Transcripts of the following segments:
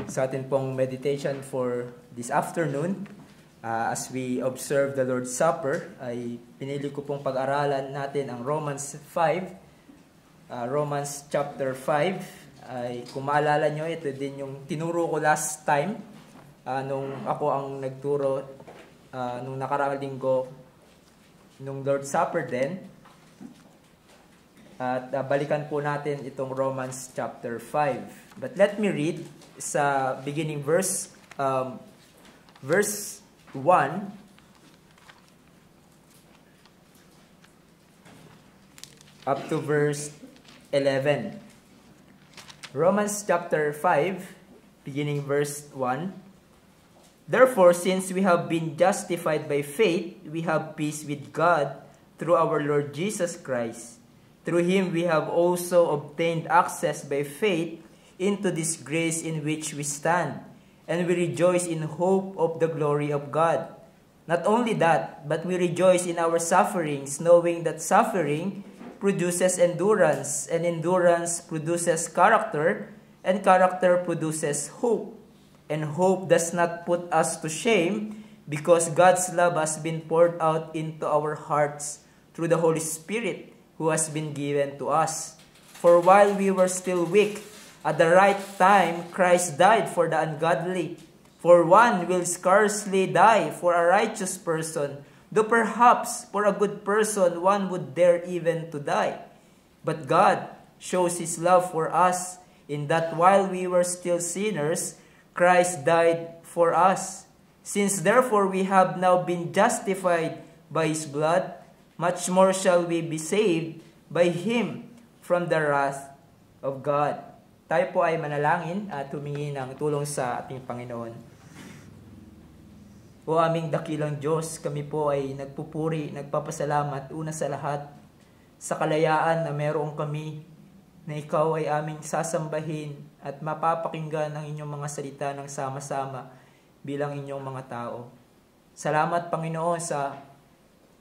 sa atin pong meditation for this afternoon. As we observe the Lord's Supper, ay pinili ko pong pag-aralan natin ang Romans 5. Romans chapter 5, ay kung maalala nyo, ito din yung tinuro ko last time nung ako ang nagturo nung nakaraang linggo nung Lord's Supper din. At balikan po natin itong Romans chapter 5. But let me read sa beginning verse 1 up to verse 11. Romans chapter 5, beginning verse 1. Therefore, since we have been justified by faith, we have peace with God through our Lord Jesus Christ. Through Him we have also obtained access by faith into this grace in which we stand, and we rejoice in hope of the glory of God. Not only that, but we rejoice in our sufferings, knowing that suffering produces endurance, and endurance produces character, and character produces hope. And hope does not put us to shame, because God's love has been poured out into our hearts through the Holy Spirit, who has been given to us. For while we were still weak, at the right time Christ died for the ungodly. For one will scarcely die for a righteous person, though perhaps for a good person one would dare even to die. But God shows His love for us, in that while we were still sinners, Christ died for us. Since therefore we have now been justified by His blood, much more shall we be saved by Him from the wrath of God. Tayo po ay manalangin at humingi ng tulong sa ating Panginoon. O aming dakilang Diyos, kami po ay nagpupuri, nagpapasalamat una sa lahat sa kalayaan na meron kami, na Ikaw ay aming sasambahin at mapapakinggan ang inyong mga salita ng sama-sama bilang inyong mga tao. Salamat, Panginoon, sa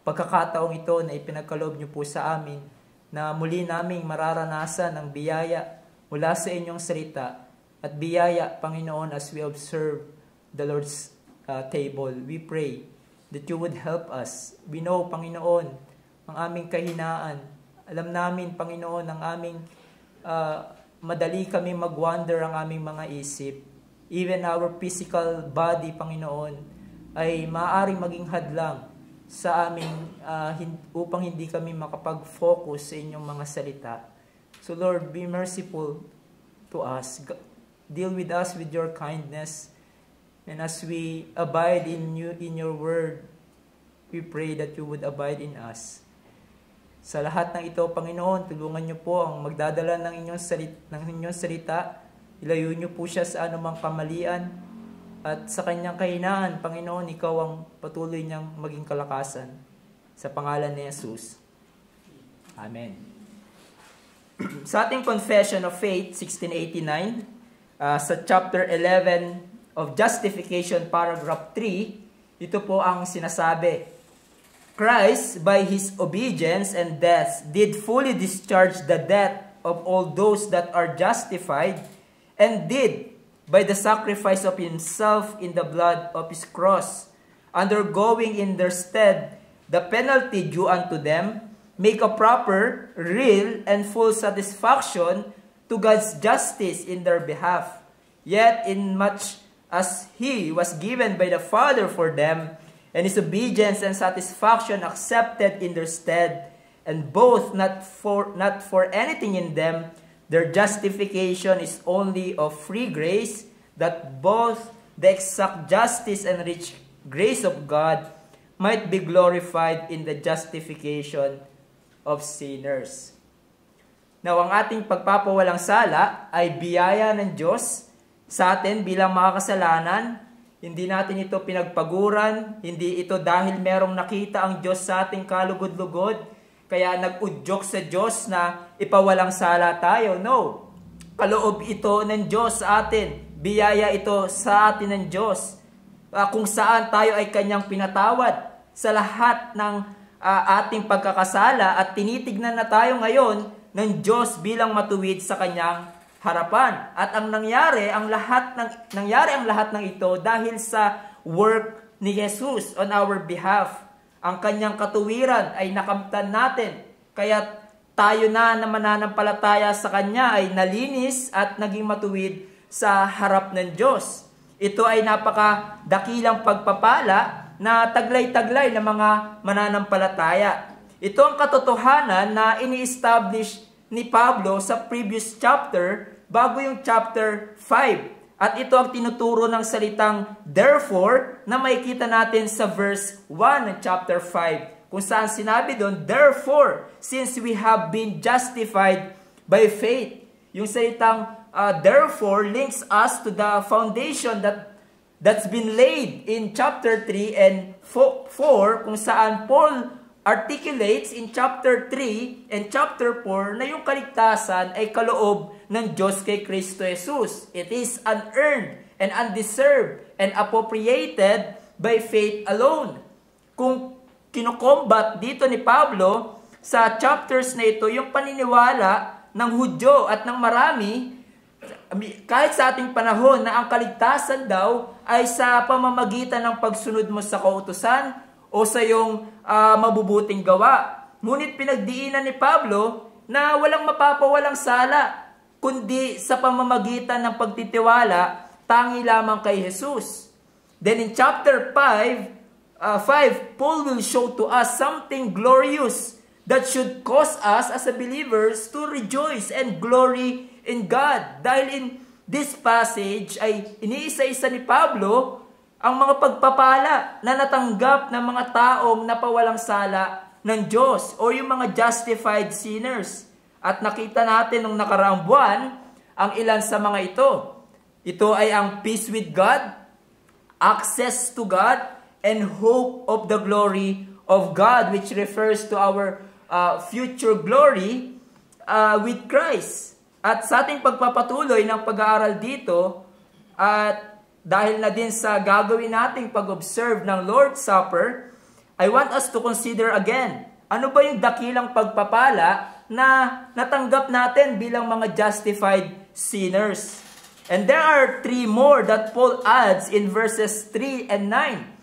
pagkakataong ito na ipinagkaloob niyo po sa amin, na muli naming mararanasan ang biyaya mula sa inyong salita at biyaya, Panginoon, as we observe the Lord's table. We pray that you would help us. We know, Panginoon, ang aming kahinaan. Alam namin, Panginoon, ang aming madali kami mag-wander ang aming mga isip. Even our physical body, Panginoon, ay maaaring maging hadlang sa aming upang hindi kami makapag-focus sa inyong mga salita. So Lord, be merciful to us. Deal with us with your kindness. And as we abide in you, in your word, we pray that you would abide in us. Sa lahat ng ito, Panginoon, tulungan niyo po ang magdadala ng inyong salita. Ilayo niyo po siya sa anumang kamalian. At sa kanyang kahinaan, Panginoon, ikaw ang patuloy niyang maging kalakasan. Sa pangalan ni Jesus. Amen. Sa ating Confession of Faith, 1689, sa chapter 11 of Justification, paragraph 3, ito po ang sinasabi. Christ, by His obedience and death, did fully discharge the debt of all those that are justified, and did, by the sacrifice of Himself in the blood of His cross, undergoing in their stead the penalty due unto them, make a proper, real, and full satisfaction to God's justice in their behalf. Yet, in much as He was given by the Father for them, and His obedience and satisfaction accepted in their stead, and both not for anything in them, their justification is only of free grace, that both the exact justice and rich grace of God might be glorified in the justification of sinners. Now, ang ating pagpapawalang sala ay biyaya ng Diyos sa atin bilang mga kasalanan. Hindi natin ito pinagpaguran, hindi ito dahil merong nakita ang Diyos sa ating kalugod-lugod, kaya nag-udyok sa Diyos na ipawalang sala tayo. No. Kaloob ito ng Diyos sa atin. Biyaya ito sa atin ng Diyos. Kung saan tayo ay Kanyang pinatawad sa lahat ng ating pagkakasala, at tinitignan na tayo ngayon ng Diyos bilang matuwid sa Kanyang harapan. At ang nangyari ang lahat ng ito dahil sa work ni Jesus on our behalf. Ang kanyang katuwiran ay nakamtan natin. Kaya tayo na mananampalataya sa kanya ay nalinis at naging matuwid sa harap ng Diyos. Ito ay napakadakilang pagpapala na taglay-taglay ng mga mananampalataya. Ito ang katotohanan na ini-establish ni Pablo sa previous chapter bago yung chapter 5. At ito ang tinuturo ng salitang therefore na makikita natin sa verse 1 ng chapter 5. Kung saan sinabi doon, therefore, since we have been justified by faith. Yung salitang therefore links us to the foundation that's been laid in chapter 3 and 4, kung saan Paul articulates in chapter 3 and chapter 4 na yung kaligtasan ay kaloob ng Diyos kay Kristo Jesus. It is unearned and undeserved and appropriated by faith alone. Kung kinokombat dito ni Pablo sa chapters na ito, yung paniniwala ng Hudyo at ng marami, kahit sa ating panahon na ang kaligtasan daw ay sa pamamagitan ng pagsunod mo sa kautusan o sa iyong mabubuting gawa. Ngunit pinagdiinan ni Pablo na walang mapapawalang sala, kundi sa pamamagitan ng pagtitiwala, tangi lamang kay Jesus. Then in chapter 5, Paul will show to us something glorious that should cause us as a believers to rejoice and glory in God. Dahil in this passage ay iniisa-isa ni Pablo ang mga pagpapala na natanggap ng mga taong napawalang sala ng Diyos o yung mga justified sinners. At nakita natin nung nakaraang buwan ang ilan sa mga ito. Ito ay ang peace with God, access to God, and hope of the glory of God, which refers to our future glory with Christ. At sa ating pagpapatuloy ng pag-aaral dito, at dahil na din sa gagawin nating pag-observe ng Lord's Supper, I want us to consider again, ano ba yung dakilang pagpapala na natanggap natin bilang mga justified sinners? And there are 3 more that Paul adds in verses 3 and 9.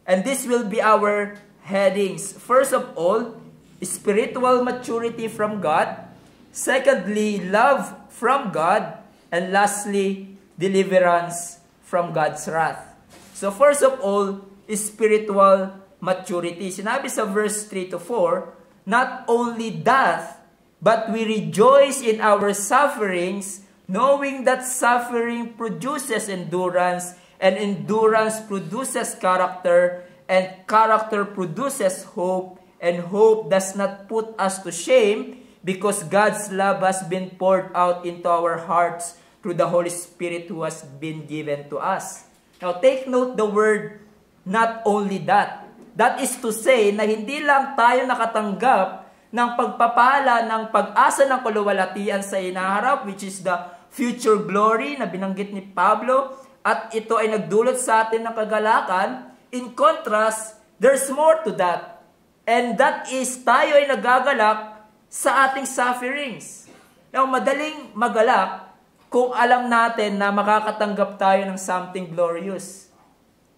And this will be our headings. First of all, spiritual maturity from God. Secondly, love from God. And lastly, deliverance from God's wrath. So first of all, spiritual maturity. Sinabi sa verse 3 to 4, not only that, but we rejoice in our sufferings, knowing that suffering produces endurance, and endurance produces character, and character produces hope, and hope does not put us to shame, because God's love has been poured out into our hearts through the Holy Spirit who has been given to us. Now, take note the word, not only that. That is to say, na hindi lang tayo nakatanggap ng pagpapala ng pag-asa ng kaluwalhatian sa inaharap, which is the future glory na binanggit ni Pablo, at ito ay nagdulot sa atin ng kagalakan. In contrast, there's more to that. And that is, tayo ay nagagalak sa ating sufferings. Now, madaling magalak kung alam natin na makakatanggap tayo ng something glorious.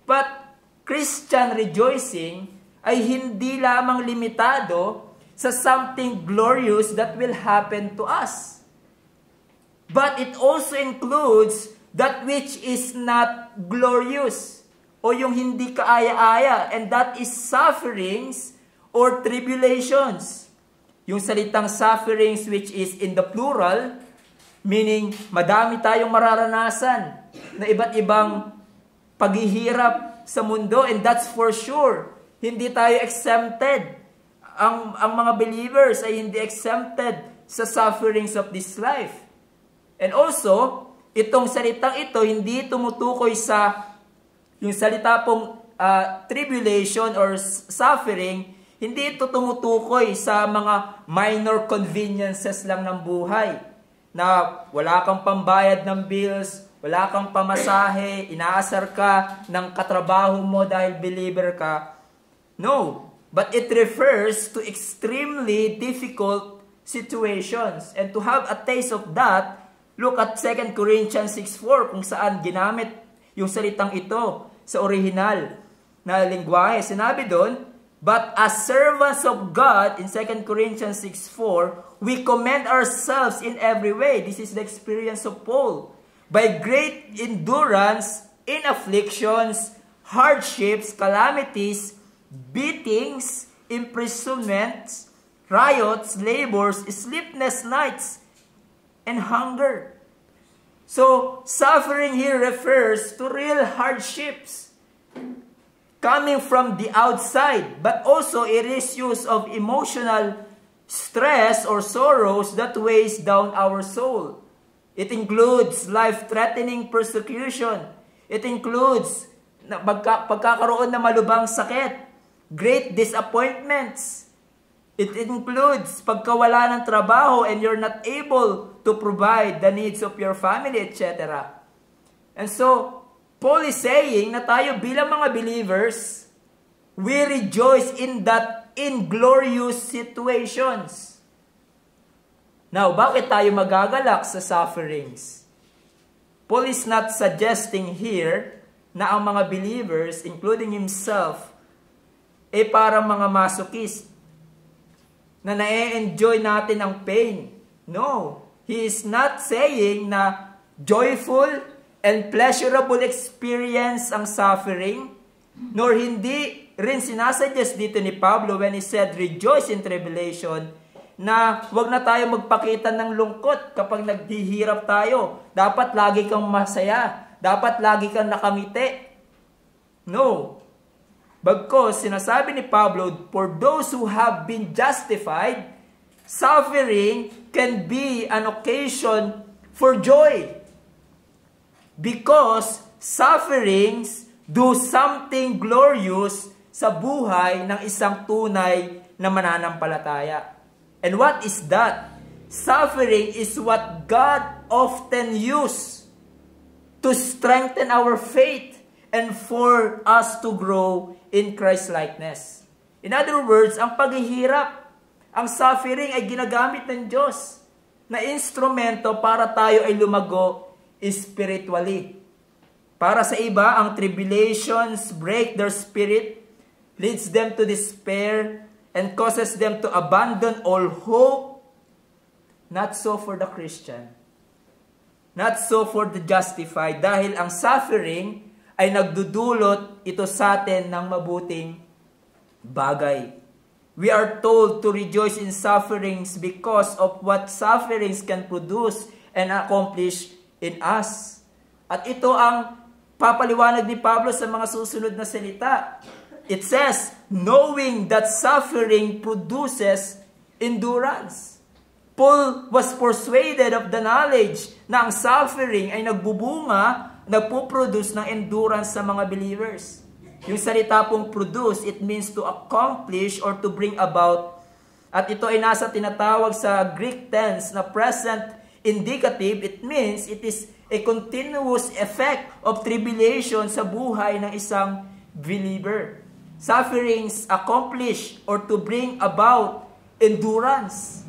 But Christian rejoicing ay hindi lamang limitado sa something glorious that will happen to us. But it also includes that which is not glorious o yung hindi kaaya-aya, and that is sufferings or tribulations. Yung salitang sufferings which is in the plural, meaning madami tayong mararanasan na iba't ibang paghihirap sa mundo, and that's for sure. Hindi tayo exempted. Ang mga believers ay hindi exempted sa sufferings of this life. And also, itong salitang ito hindi tumutukoy sa yung salita pong tribulation or suffering, hindi ito tumutukoy sa mga minor conveniences lang ng buhay. Na wala kang pambayad ng bills, wala kang pamasahe, inaasar ka ng katrabaho mo dahil believer ka. No, but it refers to extremely difficult situations. And to have a taste of that, Look at 2 Corinthians 6:4 kung saan ginamit yung salitang ito sa original na lingwahe. Sinabi doon, but as servants of God, in 2 Corinthians 6:4, we commend ourselves in every way. This is the experience of Paul. By great endurance in afflictions, hardships, calamities, beatings, imprisonments, riots, labors, sleepless nights, and hunger. So, suffering here refers to real hardships coming from the outside, but also it is use of emotional stress or sorrows that weighs down our soul. It includes life-threatening persecution. It includes pagkakaroon ng malubhang sakit, great disappointments. It includes pagkawala ng trabaho and you're not able to provide the needs of your family, etc. And so, Paul is saying na tayo bilang mga believers, we rejoice in that inglorious situations. Now, bakit tayo magagalak sa sufferings? Paul is not suggesting here na ang mga believers, including himself, parang mga masochist na na-enjoy natin ang pain. No, he is not saying na joyful and pleasurable experience ang suffering, nor hindi rin sinasuggest dito ni Pablo when he said, rejoice in tribulation, na wag na tayo magpakita ng lungkot kapag naghihirap tayo. Dapat lagi kang masaya. Dapat lagi kang nakamiti. No. Bagkus, sinasabi ni Pablo, for those who have been justified, suffering can be an occasion for joy. Because sufferings do something glorious sa buhay ng isang tunay na mananampalataya. And what is that? Suffering is what God often uses to strengthen our faith and for us to grow in Christ-likeness. In other words, ang paghihirap, ang suffering ay ginagamit ng Diyos na instrumento para tayo ay lumago spiritually. Para sa iba, ang tribulations break their spirit, leads them to despair, and causes them to abandon all hope. Not so for the Christian. Not so for the justified. Dahil ang suffering ay nagdudulot ito sa atin ng mabuting bagay. We are told to rejoice in sufferings because of what sufferings can produce and accomplish in us. At ito ang papaliwanag ni Pablo sa mga susunod na salita. It says, knowing that suffering produces endurance. Paul was persuaded of the knowledge na ang suffering ay nagbubunga, nagpuproduce ng endurance sa mga believers. Yung salita pong produce, it means to accomplish or to bring about. At ito ay nasa tinatawag sa Greek tense na present indicative. It means it is a continuous effect of tribulation sa buhay ng isang believer. Sufferings accomplish or to bring about endurance.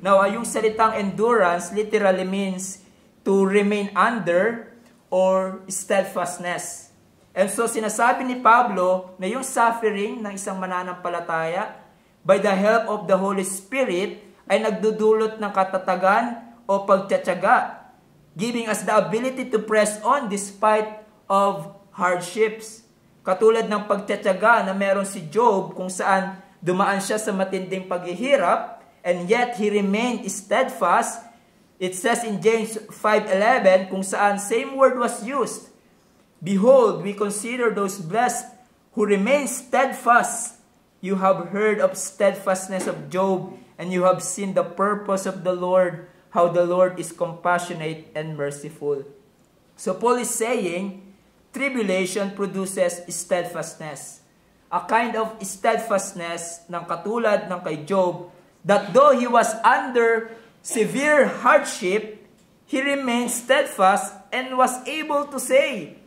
Now, yung salitang endurance literally means to remain under or steadfastness. And so, sinasabi ni Pablo na yung suffering ng isang mananampalataya by the help of the Holy Spirit ay nagdudulot ng katatagan o pagtsatsaga, giving us the ability to press on despite of hardships. Katulad ng pagtsatsaga na meron si Job kung saan dumaan siya sa matinding paghihirap and yet he remained steadfast. It says in James 5:11 kung saan same word was used. Behold, we consider those blessed who remain steadfast. You have heard of steadfastness of Job, and you have seen the purpose of the Lord, how the Lord is compassionate and merciful. So Paul is saying, tribulation produces steadfastness. A kind of steadfastness ng katulad ng kay Job, that though he was under severe hardship, he remained steadfast and was able to say,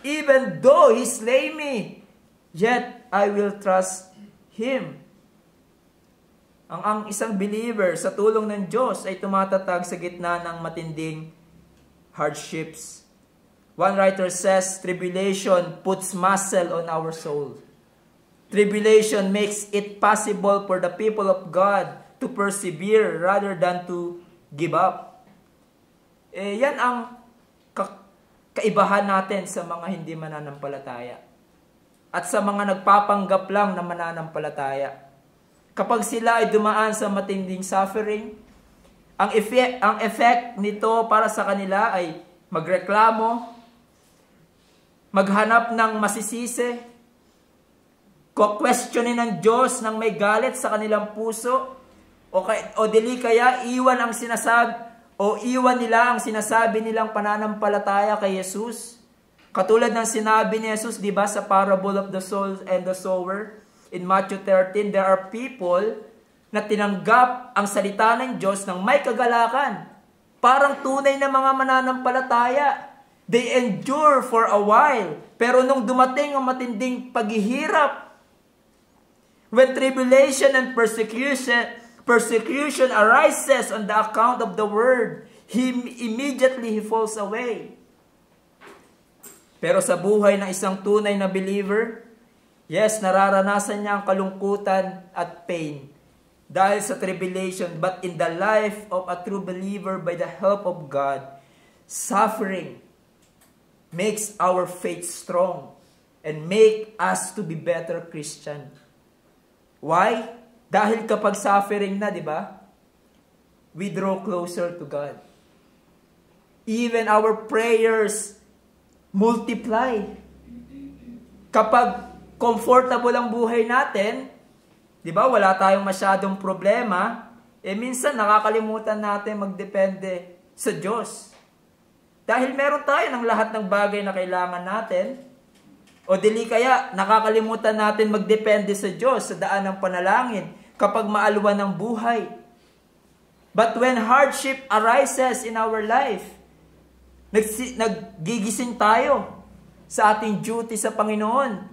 even though he slay me, yet I will trust him. Ang isang believer sa tulong ng Diyos ay tumatatag sa gitna ng matinding hardships. One writer says, tribulation puts muscle on our soul. Tribulation makes it possible for the people of God to persevere rather than to give up. Yan ang kaibahan natin sa mga hindi mananampalataya at sa mga nagpapanggap lang na mananampalataya. Kapag sila ay dumaan sa matinding suffering, ang effect nito para sa kanila ay magreklamo, maghanap ng masisisi, questionin ng Diyos ng may galit sa kanilang puso, o dili kaya iwan nila ang sinasabi nilang pananampalataya kay Jesus. Katulad ng sinabi ni Jesus, di ba, sa parable of the soul and the sower in Matthew 13, there are people na tinanggap ang salita ng Diyos ng may kagalakan. Parang tunay na mga mananampalataya. They endure for a while. Pero nung dumating ang matinding paghihirap, when tribulation and persecution arises on the account of the word, immediately he falls away. Pero sa buhay ng isang tunay na believer, yes, nararanasan niya ang kalungkutan at pain dahil sa tribulation. But in the life of a true believer, by the help of God, suffering makes our faith strong and make us to be better Christian. Why? Dahil kapag suffering na, di ba? We draw closer to God. Even our prayers multiply. Kapag comfortable ang buhay natin, di ba, wala tayong masyadong problema, minsan nakakalimutan natin magdepende sa Diyos. Dahil meron tayo ng lahat ng bagay na kailangan natin, o dili kaya nakakalimutan natin magdepende sa Diyos sa daan ng panalangin kapag maalwan ng buhay. But when hardship arises in our life, naggigising tayo sa ating duty sa Panginoon.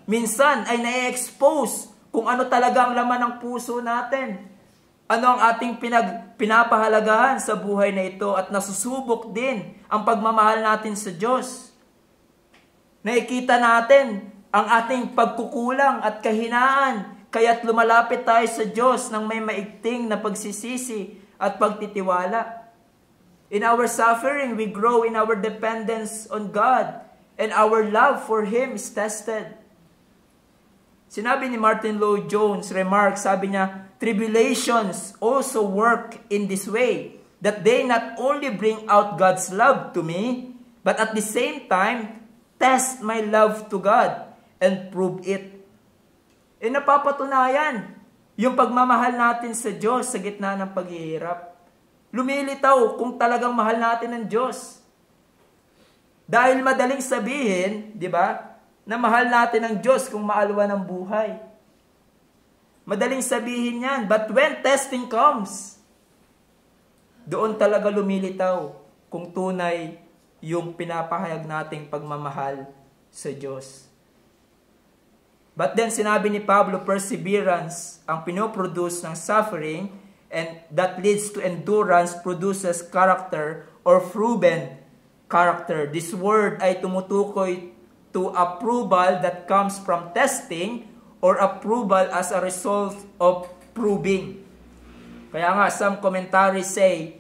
Minsan ay na-expose kung ano talaga ang laman ng puso natin. Ano ang ating pinapahalagahan sa buhay na ito, at nasusubok din ang pagmamahal natin sa Diyos. Nakikita natin ang ating pagkukulang at kahinaan, kaya't lumalapit tayo sa Diyos ng may maigting na pagsisisi at pagtitiwala. In our suffering, we grow in our dependence on God, and our love for Him is tested. Sinabi ni Martin Lloyd-Jones, sabi niya, tribulations also work in this way, that they not only bring out God's love to me, but at the same time, test my love to God and prove it. Napapatunayan yung pagmamahal natin sa Diyos sa gitna ng paghihirap. Lumilitaw kung talagang mahal natin ang Diyos. Dahil madaling sabihin, di ba, na mahal natin ang Diyos kung maalwan ang buhay. Madaling sabihin yan. But when testing comes, doon talaga lumilitaw kung tunay yung pinapahayag nating pagmamahal sa Diyos. But then sinabi ni Pablo, perseverance ang pinoproduce ng suffering, and that leads to endurance, produces character or proven character. This word ay tumutukoy to approval that comes from testing or approval as a result of proving. Kaya nga, some commentaries say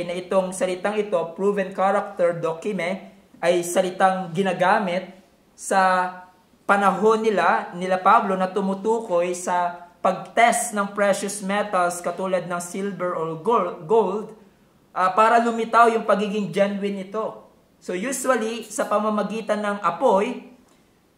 na itong salitang ito, proven character, dokime, ay salitang ginagamit sa panahon nila Pablo na tumutukoy sa pag-test ng precious metals katulad ng silver or gold para lumitaw yung pagiging genuine nito. So usually, sa pamamagitan ng apoy,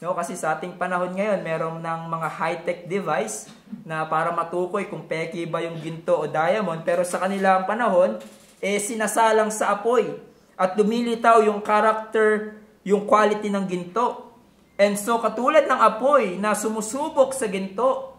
kasi sa ating panahon ngayon, meron ng mga high-tech device na para matukoy kung peki ba yung ginto o diamond, pero sa kanilang panahon, sinasalang sa apoy at lumilitaw yung character, yung quality ng ginto. And so katulad ng apoy na sumusubok sa ginto,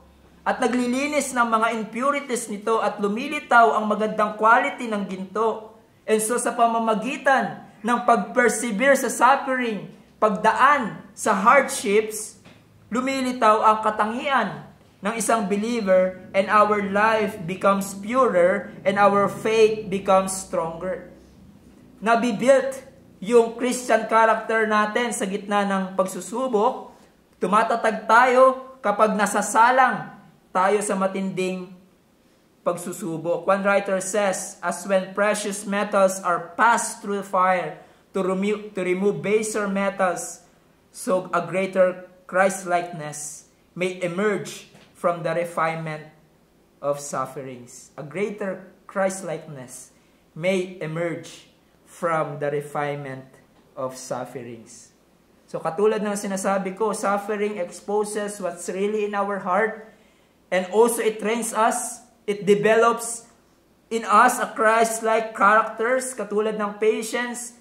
at naglilinis ng mga impurities nito at lumilitaw ang magandang quality ng ginto. And so sa pamamagitan ng pag-persevere sa suffering, pagdaan sa hardships, lumilitaw ang katangian ng isang believer, and our life becomes purer and our faith becomes stronger. nabibuilt yung Christian character natin sa gitna ng pagsusubok. Tumatatag tayo kapag nasasalang tayo sa matinding pagsusubok. One writer says, as when precious metals are passed through fire to remove baser metals, so a greater Christ-likeness may emerge from the refinement of sufferings. A greater Christ-likeness may emerge from the refinement of sufferings. So katulad ng sinasabi ko, suffering exposes what's really in our heart, and also it trains us, it develops in us a Christ-like characters, katulad ng patience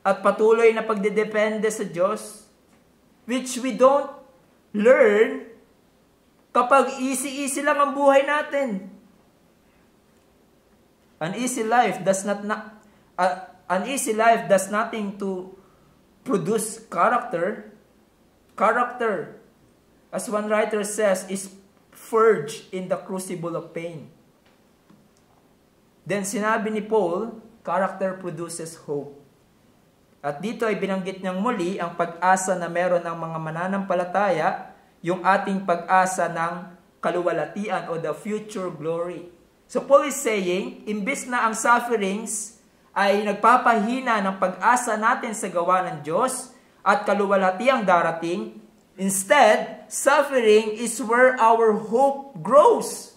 at patuloy na pagdedepende sa Diyos, which we don't learn kapag easy-easy lang ang buhay natin. An easy life does nothing to produce character. Character, as one writer says, is forged in the crucible of pain. Then sinabi ni Paul, character produces hope. At dito ay binanggit niyang muli ang pag-asa na meron ng mga mananampalataya, yung ating pag-asa ng kaluwalhatian o the future glory. So Paul is saying, imbis na ang sufferings ay nagpapahina ng pag-asa natin sa gawa ng Diyos at kaluwalhatiang darating, instead, suffering is where our hope grows.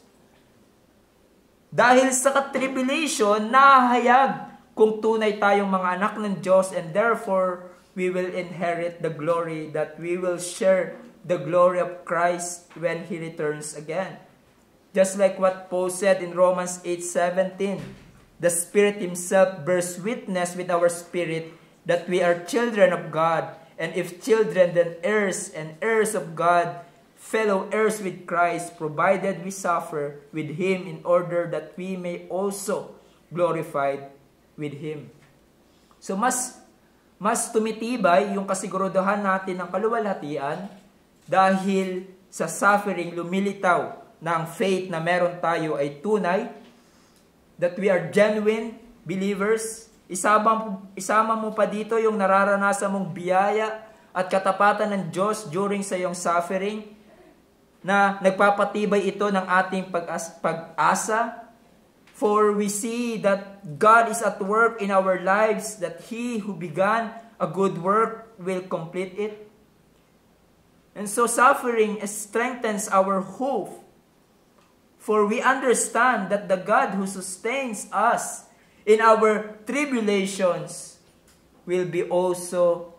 Dahil sa tribulation, nahayag kung tunay tayong mga anak ng Diyos, and therefore, we will inherit the glory, that we will share the glory of Christ when He returns again. Just like what Paul said in Romans 8:17, the Spirit Himself bears witness with our spirit that we are children of God, and if children, then heirs, and heirs of God, fellow heirs with Christ, provided we suffer with Him in order that we may also glorified with Him. So mas tumitibay yung kasiguruduhan natin ng kaluwalhatian dahil sa suffering lumilitaw na ang faith na meron tayo ay tunay, that we are genuine believers. Isama mo pa dito yung nararanasan mong biyaya at katapatan ng Diyos during sa iyong suffering, na nagpapatibay ito ng ating pag-asa. For we see that God is at work in our lives, that He who began a good work will complete it. And so suffering strengthens our hope, for we understand that the God who sustains us in our tribulations will be also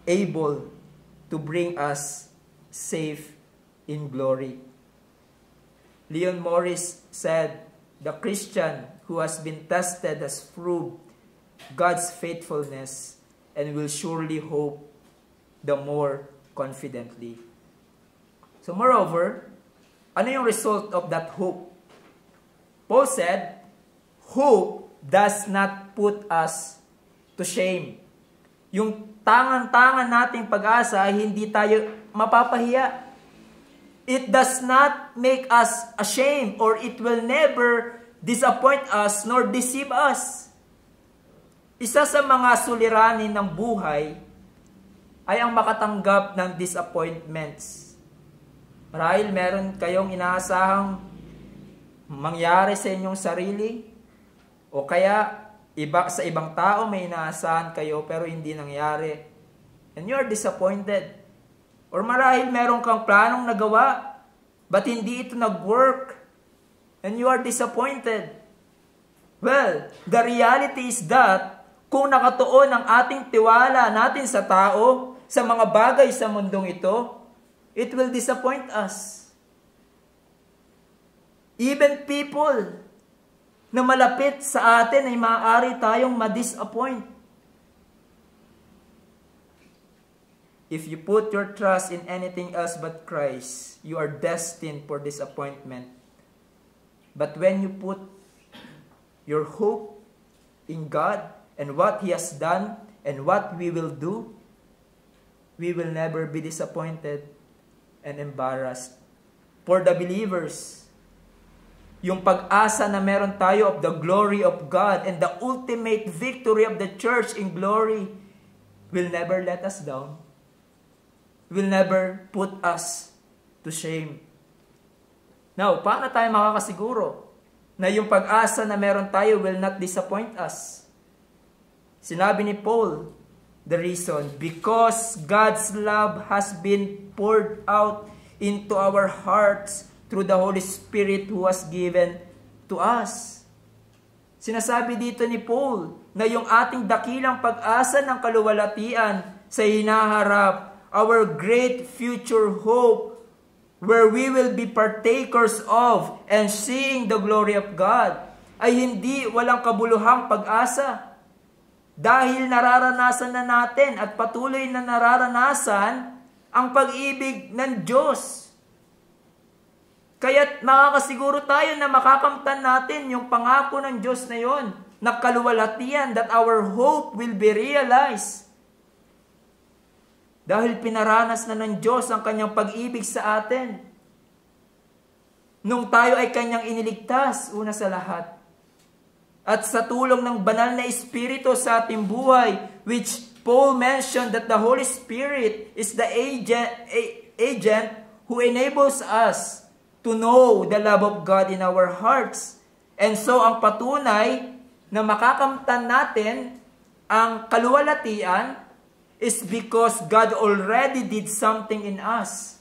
able to bring us safe in glory. Leon Morris said, the Christian who has been tested has proved God's faithfulness and will surely hope the more confidently. So moreover, ano yung result of that hope? Paul said, hope does not put us to shame. Yung tangan-tangan nating pag-asa ay hindi tayo mapapahiya. It does not make us ashamed, or it will never disappoint us nor deceive us. Isa sa mga suliranin ng buhay ay ang makatanggap ng disappointments. Marahil meron kayong inaasahang mangyari sa inyong sarili, o kaya sa ibang tao may inaasahan kayo pero hindi nangyari. And you are disappointed. Or marahil meron kang planong nagawa, but hindi ito nag-work, and you are disappointed. Well, the reality is that, kung nakatuon ang ating tiwala natin sa tao, sa mga bagay sa mundong ito, it will disappoint us. Even people na malapit sa atin ay maaari tayong ma-disappoint. If you put your trust in anything else but Christ, you are destined for disappointment. But when you put your hope in God and what He has done and what we will do, we will never be disappointed and embarrassed. For the believers, yung pag-asa na meron tayo of the glory of God and the ultimate victory of the church in glory will never let us down. Will never put us to shame. Now, paano tayo makakasiguro na yung pag-asa na meron tayo will not disappoint us? Sinabi ni Paul, the reason, because God's love has been poured out into our hearts through the Holy Spirit who was given to us. Sinasabi dito ni Paul na yung ating dakilang pag-asa ng kaluwalhatian sa hinaharap, our great future hope, where we will be partakers of and seeing the glory of God, ay hindi walang kabuluhang pag-asa. Dahil nararanasan na natin at patuloy na nararanasan ang pag-ibig ng Diyos. Kaya't makakasiguro tayo na makakamtan natin yung pangako ng Diyos na yon, na kaluwalhatian, that our hope will be realized. Dahil pinaranas na ng Diyos ang kanyang pag-ibig sa atin. Nung tayo ay kanyang iniligtas, una sa lahat. At sa tulong ng banal na Espiritu sa ating buhay, which Paul mentioned that the Holy Spirit is the agent who enables us to know the love of God in our hearts. And so, ang patunay na makakamtan natin ang kaluwalhatian is because God already did something in us.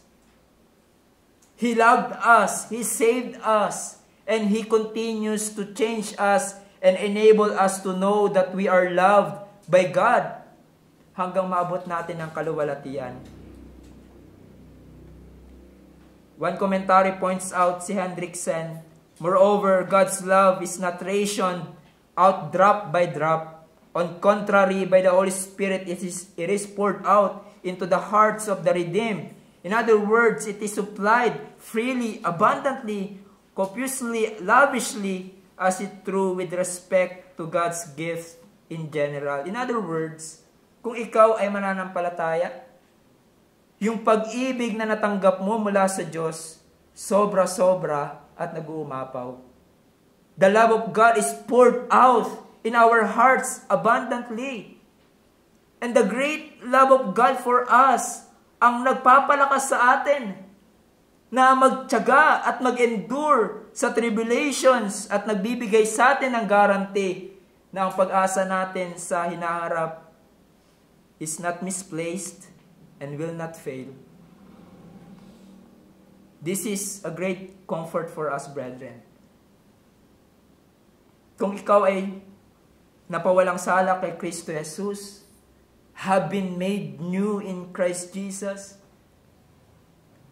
He loved us, He saved us, and He continues to change us and enable us to know that we are loved by God hanggang maabot natin ang kaluwalhatian. One commentary points out, si Hendrickson, moreover, God's love is not rationed out drop by drop. On contrary, by the Holy Spirit, it is poured out into the hearts of the redeemed. In other words, it is supplied freely, abundantly, copiously, lavishly, as it true with respect to God's gift in general. In other words, kung ikaw ay mananampalataya, yung pag-ibig na natanggap mo mula sa Diyos, sobra-sobra at nag-uumapaw. The love of God is poured out in our hearts abundantly. And the great love of God for us ang nagpapalakas sa atin na magtiyaga at mag-endure sa tribulations at nagbibigay sa atin ng guarantee na ang pag-asa natin sa hinaharap is not misplaced and will not fail. This is a great comfort for us, brethren. Kung ikaw ay napawalang sala kay Kristo Jesus, have been made new in Christ Jesus,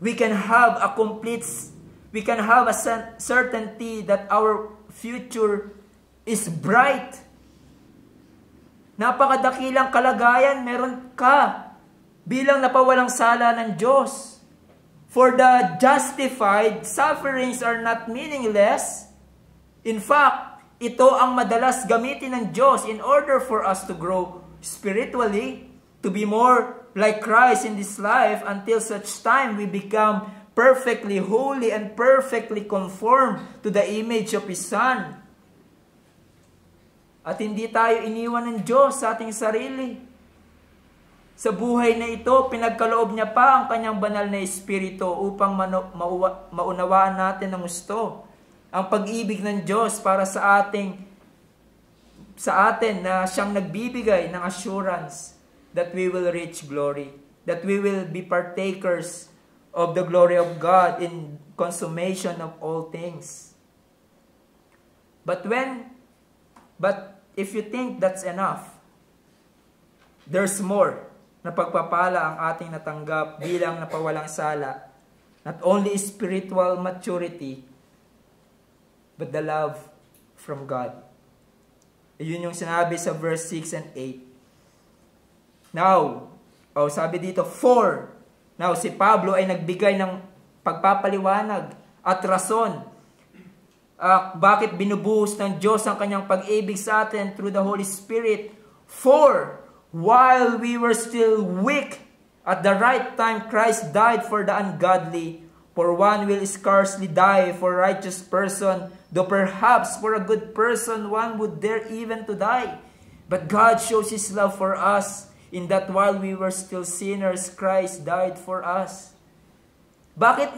we can have a certainty that our future is bright. Napakadakilang kalagayan meron ka bilang napawalang sala ng Diyos. For the justified, sufferings are not meaningless. In fact, ito ang madalas gamitin ng Diyos in order for us to grow spiritually, to be more like Christ in this life until such time we become perfectly holy and perfectly conformed to the image of His Son. At hindi tayo iniwan ng Diyos sa ating sarili. Sa buhay na ito, pinagkaloob niya pa ang kanyang banal na Espiritu upang maunawaan natin ng gusto ang pag-ibig ng Diyos para sa atin na siyang nagbibigay ng assurance that we will reach glory, that we will be partakers of the glory of God in consummation of all things. But if you think that's enough, there's more na pagpapala ang ating natanggap bilang napawalang sala. Not only spiritual maturity, but the love from God. Yun yung sinabi sa verse 6 and 8. Now, sabi dito, for. Now, si Pablo ay nagbigay ng pagpapaliwanag at rason. Bakit binubuhos ng Diyos ang kanyang pag-ibig sa atin through the Holy Spirit? For, while we were still weak, at the right time Christ died for the ungodly. For one will scarcely die for a righteous person, though perhaps for a good person one would dare even to die. But God shows His love for us, in that while we were still sinners, Christ died for us. Bakit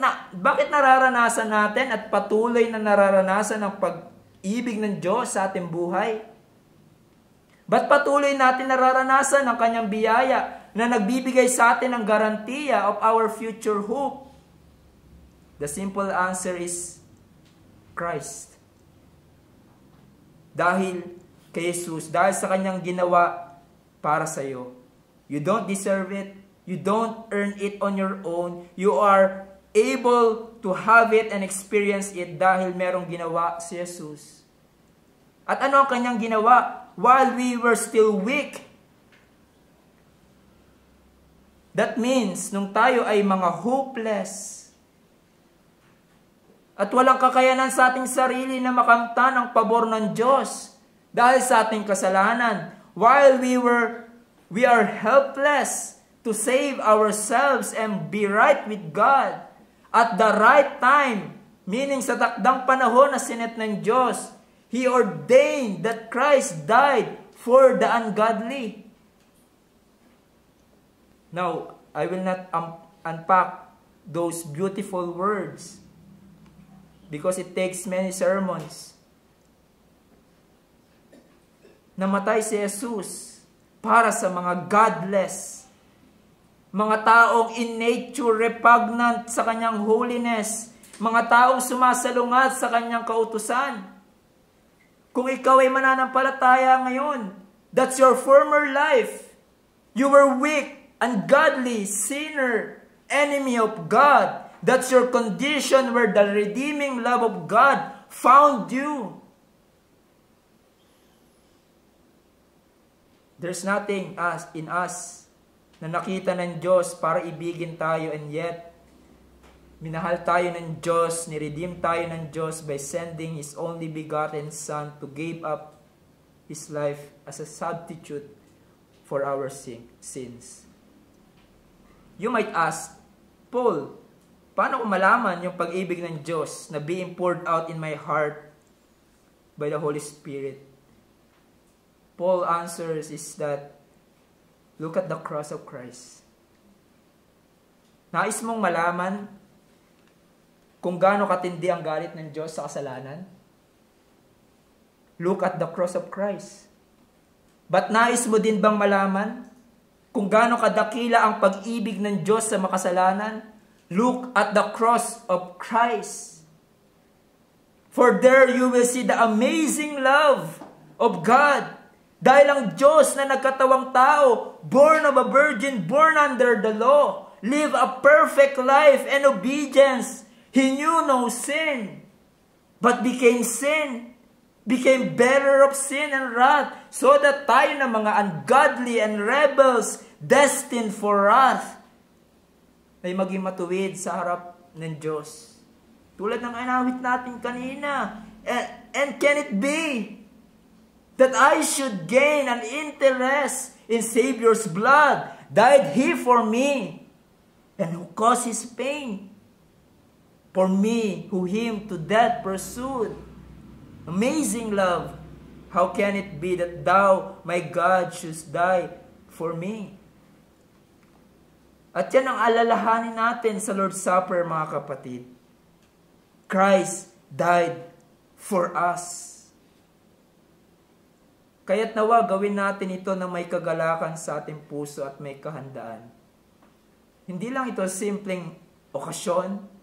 nararanasan natin at patuloy na nararanasan ang pag-ibig ng Diyos sa ating buhay? Ba't patuloy natin nararanasan ang Kanyang biyaya na nagbibigay sa atin ng garantiya of our future hope? The simple answer is Christ. Dahil kay Jesus, dahil sa Kanyang ginawa para sa iyo. You don't deserve it. You don't earn it on your own. You are able to have it and experience it dahil merong ginawa si Jesus. At ano ang Kanyang ginawa? While we were still weak. That means, nung tayo ay mga hopeless, at walang kakayanan sa ating sarili na makamtan ang pabor ng Diyos dahil sa ating kasalanan. While we are helpless to save ourselves and be right with God at the right time, meaning sa takdang panahon na sinet ng Diyos, He ordained that Christ died for the ungodly. Now, I will not unpack those beautiful words because it takes many sermons. Namatay si Jesus para sa mga godless, mga taong in nature repugnant sa Kanyang holiness, mga taong sumasalungat sa Kanyang kautusan. Kung ikaw ay mananampalataya ngayon, that's your former life. You were weak, ungodly, sinner, enemy of God. That's your condition where the redeeming love of God found you. There's nothing in us na nakita ng Diyos para ibigin tayo, and yet minahal tayo ng Diyos, niredeem tayo ng Diyos by sending His only begotten Son to give up His life as a substitute for our sins. You might ask, Paul, paano ko malaman yung pag-ibig ng Diyos na being poured out in my heart by the Holy Spirit? Paul answers is that, look at the cross of Christ. Nais mong malaman kung gaano katindi ang galit ng Diyos sa kasalanan? Look at the cross of Christ. But nais mo din bang malaman kung gaano kadakila ang pag-ibig ng Diyos sa makasalanan? Look at the cross of Christ. For there you will see the amazing love of God. Dahil ang Diyos na nagkatawang tao, born of a virgin, born under the law, live a perfect life and obedience. He knew no sin, but became sin, became bearer of sin and wrath, so that tayo na mga ungodly and rebels, destined for wrath, ay maging matuwid sa harap ng Diyos. Tulad ng inawit natin kanina. And can it be that I should gain an interest in Savior's blood? Died He for me, and who caused His pain? For me, who Him to death pursued. Amazing love. How can it be that Thou, my God, shouldst die for me? At yan ang alalahanin natin sa Lord's Supper, mga kapatid. Christ died for us. Kaya't nawa gawin natin ito na may kagalakan sa ating puso at may kahandaan. Hindi lang ito simpleng okasyon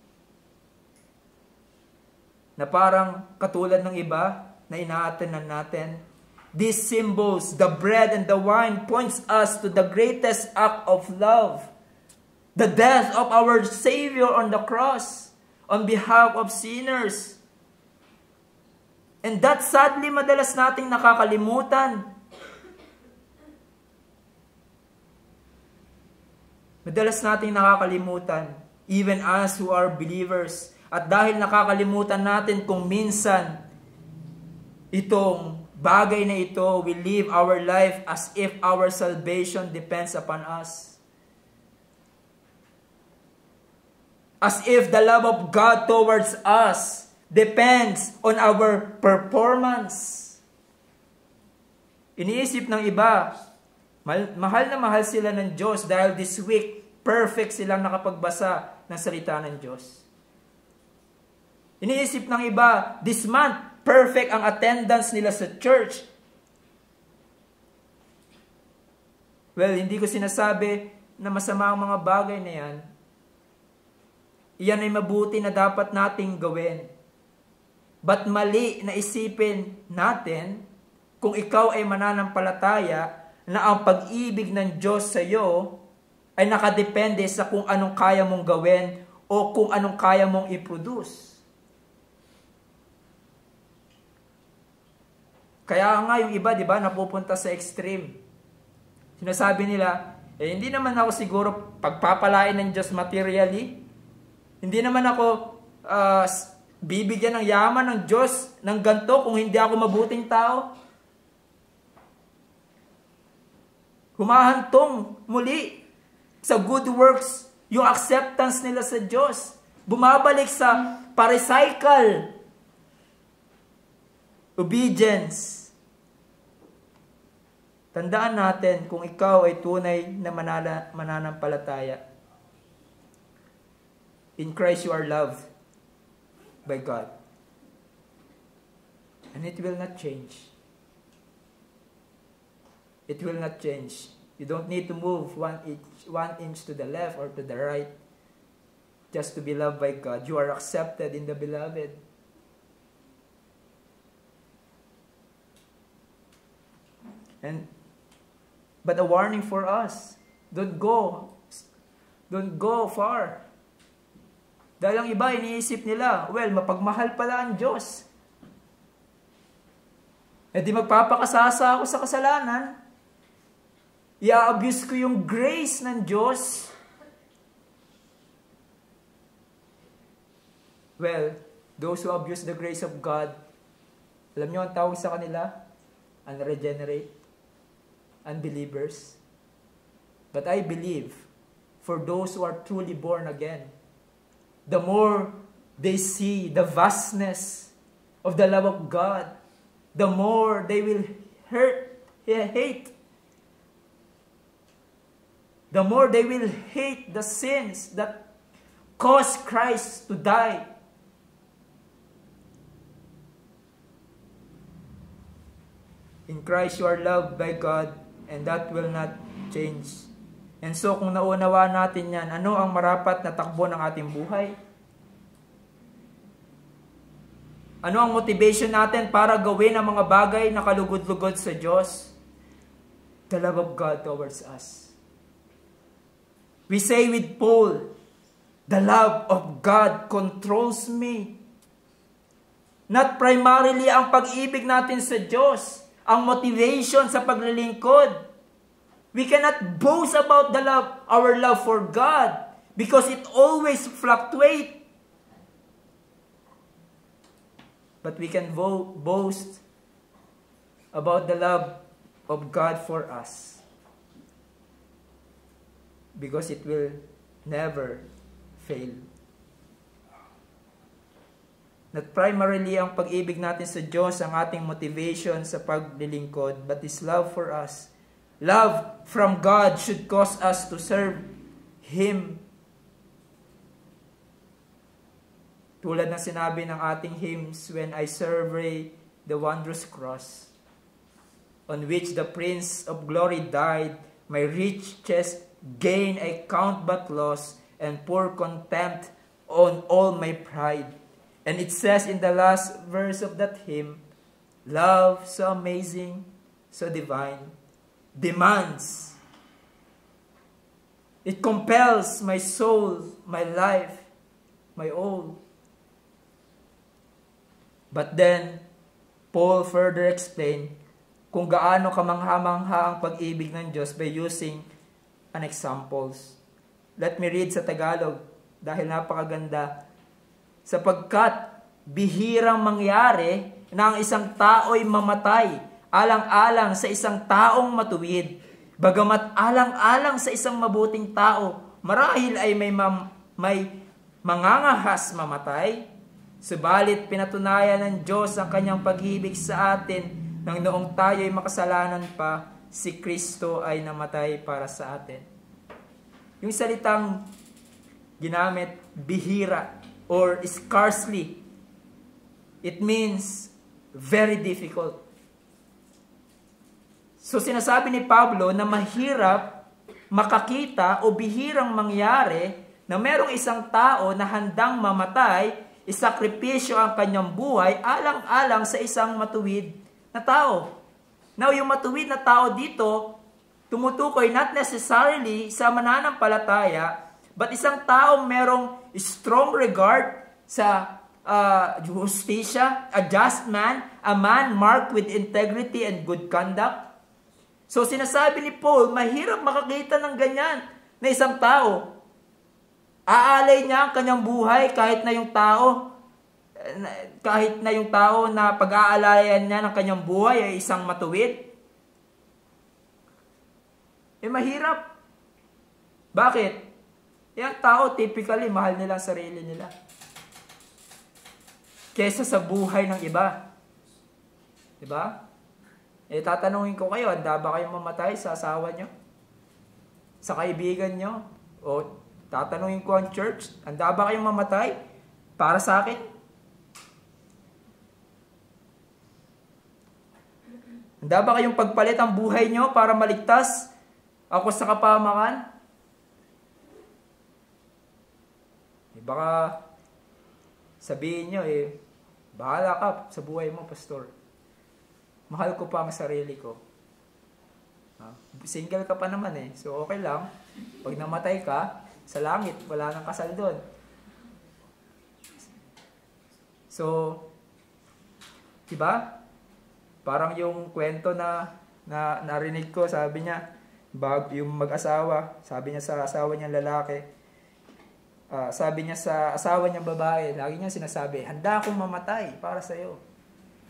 na parang katulad ng iba na inaatanan natin. These symbols, the bread and the wine, points us to the greatest act of love. The death of our Savior on the cross on behalf of sinners. And that sadly madalas nating nakakalimutan. Madalas nating nakakalimutan, even us who are believers. At dahil nakakalimutan natin kung minsan itong bagay na ito, we live our life as if our salvation depends upon us. as if the love of God towards us depends on our performance. Iniisip ng iba, mahal na mahal sila ng Diyos dahil this week, perfect silang nakapagbasa ng salita ng Diyos. Iniisip ng iba, this month, perfect ang attendance nila sa church. Well, hindi ko sinasabi na masama ang mga bagay na yan. Iyan ay mabuti na dapat nating gawin. But mali na isipin natin kung ikaw ay mananampalataya na ang pag-ibig ng Diyos sa iyo ay nakadepende sa kung anong kaya mong gawin o kung anong kaya mong i-produce. Kaya nga yung iba, di ba, napupunta sa extreme. Sinasabi nila, hindi naman ako siguro pagpapalain ng Diyos materially. Hindi naman ako bibigyan ng yaman ng Diyos ng ganito kung hindi ako mabuting tao. Humahantong muli sa good works yung acceptance nila sa Diyos. Bumabalik sa paricycle obedience. Tandaan natin kung ikaw ay tunay na mananampalataya. In Christ you are loved by God. And it will not change. It will not change. You don't need to move one inch to the left or to the right just to be loved by God. You are accepted in the beloved. But a warning for us, don't go far. Dahil ang iba, iniisip nila, well, mapagmahal pala ang Diyos. E di magpapakasasa ako sa kasalanan. I-abuse ko yung grace ng Diyos. Well, those who abuse the grace of God, alam niyo ang tawag sa kanila? Unregenerate, unbelievers. But I believe, for those who are truly born again, the more they see the vastness of the love of God, the more they will hate. The more they will hate the sins that caused Christ to die. In Christ you are loved by God, and that will not change. And so kung naunawa natin yan, ano ang marapat na takbo ng ating buhay? Ano ang motivation natin para gawin ang mga bagay na kalugod-lugod sa Diyos? The love of God towards us. We say with Paul, the love of God controls me. Not primarily ang pag-ibig natin sa Diyos, ang motivation sa paglilingkod. We cannot boast about our love for God because it always fluctuates. But we can boast about the love of God for us. Because it will never fail. Not primarily ang pag-ibig natin sa Diyos ang ating motivation sa paglilingkod, but His love for us. Love from God should cause us to serve Him. Tulad ng sinabi ng ating hymns, when I survey the wondrous cross, on which the Prince of Glory died, my riches gain I count but loss, and pour contempt on all my pride. And it says in the last verse of that hymn, love so amazing, so divine, demands. It compels my soul, my life, my all. But then, Paul further explained kung gaano kamangha-mangha ang pag-ibig ng Diyos by using an examples. Let me read sa Tagalog dahil napakaganda. Sapagkat bihirang mangyari na ang isang tao'y mamatay alang-alang sa isang taong matuwid. Bagamat alang-alang sa isang mabuting tao, marahil ay may mangangahas mamatay, subalit pinatunayan ng Diyos ang kanyang pag-ibig sa atin nang noong tayo'y makasalanan pa, si Kristo ay namatay para sa atin. Yung salitang ginamit, bihira or scarcely, it means very difficult. So sinasabi ni Pablo na mahirap makakita o bihirang mangyari na merong isang tao na handang mamatay, isakripisyo ang kanyang buhay alang-alang sa isang matuwid na tao. Now, yung matuwid na tao dito, tumutukoy not necessarily sa mananampalataya, but isang tao merong strong regard sa justisya, a just man, a man marked with integrity and good conduct. So, sinasabi ni Paul, mahirap makakita ng ganyan na isang tao. Aalay niya ang kanyang buhay kahit na yung tao na pag-aalayan niya ng kanyang buhay ay isang matuwid. Mahirap. Bakit? Yung tao typically mahal nila ang sarili nila kesa sa buhay ng iba. Diba? Tatanungin ko kayo, handa ba kayong mamatay sa asawa nyo? Sa kaibigan nyo? O tatanungin ko ang church, handa ba kayong mamatay para sa akin? Handa ba kayong pagpalit ang buhay nyo para maligtas ako sa kapahamakan? Baka sabihin nyo, bahala ka sa buhay mo, pastor. Mahal ko pa ang sarili ko. Single ka pa naman so okay lang. Pag namatay ka, sa langit, wala nang kasal doon. So, diba? Parang yung kwento na narinig ko, sabi niya, yung mag-asawa, sabi niya sa asawa niyang lalaki, sabi niya sa asawa niyang babae, lagi niya sinasabi, handa akong mamatay para sa iyo.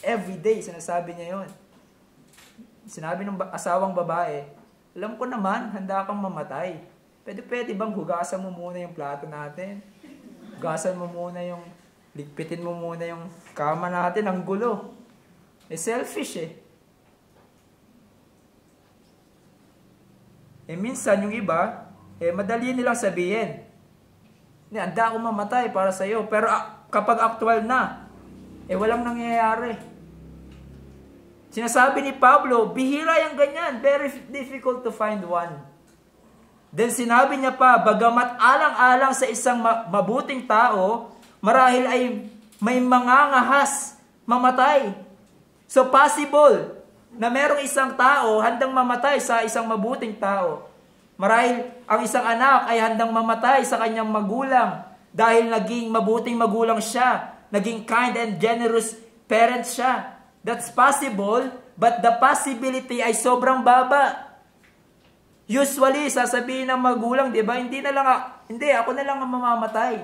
Every day, sinasabi niya yon. Sinabi ng asawang babae, alam ko naman, handa kang mamatay. Pwede bang hugasan mo muna yung plato natin? Hugasan mo muna ligpitin mo muna yung kama natin, ang gulo. Selfish minsan yung iba, madali nilang sabihin, handa akong mamatay para sa iyo. Pero kapag actual na, walang nangyayari. Sinasabi ni Pablo, bihira yung ganyan. Very difficult to find one. Then sinabi niya pa, bagamat alang-alang sa isang mabuting tao, marahil ay may mangangahas mamatay. So possible na merong isang tao handang mamatay sa isang mabuting tao. Marahil ang isang anak ay handang mamatay sa kanyang magulang dahil naging mabuting magulang siya, naging kind and generous parent siya. That's possible, but the possibility ay sobrang baba. Usually, sasabihin ng magulang, di ba, hindi, ako na lang ang mamamatay.